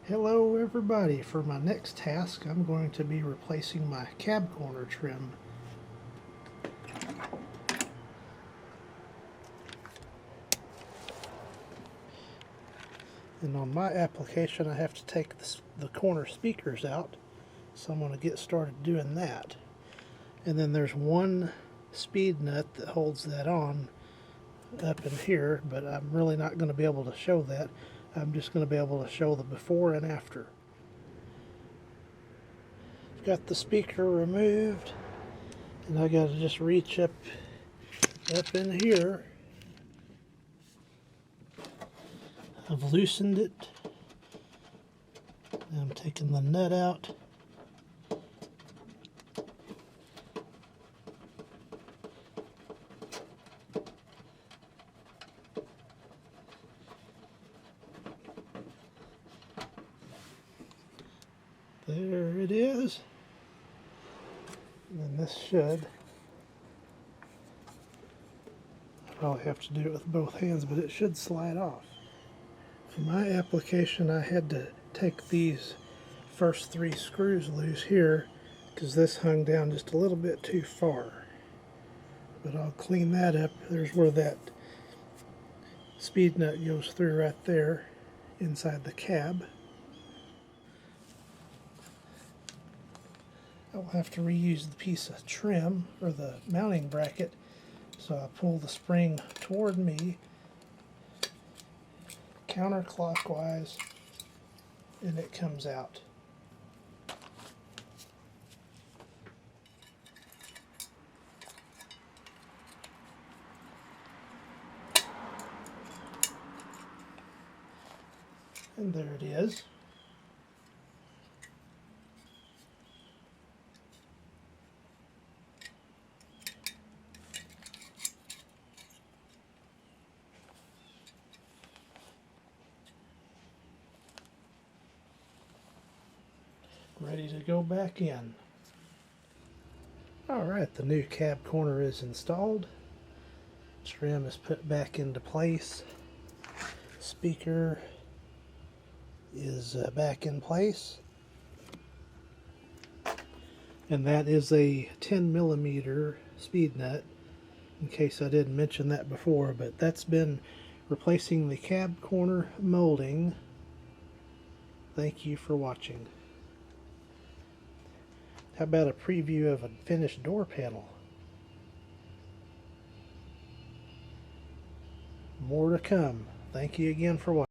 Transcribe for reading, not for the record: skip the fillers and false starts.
Hello everybody, for my next task I'm going to be replacing my cab corner trim. And on my application I have to take the corner speakers out, so I'm going to get started doing that. And then there's one speed nut that holds that on up in here, but I'm really not going to be able to show that. I'm just going to be able to show the before and after. Got the speaker removed, and I got to just reach up in here. I've loosened it. I'm taking the nut out. There it is. And this should, I probably have to do it with both hands, but it should slide off. For my application I had to take these first 3 screws loose here because this hung down just a little bit too far. But I'll clean that up. There's where that speed nut goes through right there inside the cab. I'll have to reuse the piece of trim, or the mounting bracket, so I pull the spring toward me counterclockwise and it comes out. And there it is. Ready to go back in. Alright, the new cab corner is installed. Trim is put back into place. Speaker is back in place. And that is a 10mm speed nut, in case I didn't mention that before, but that's been replacing the cab corner molding. Thank you for watching. How about a preview of a finished door panel? More to come. Thank you again for watching.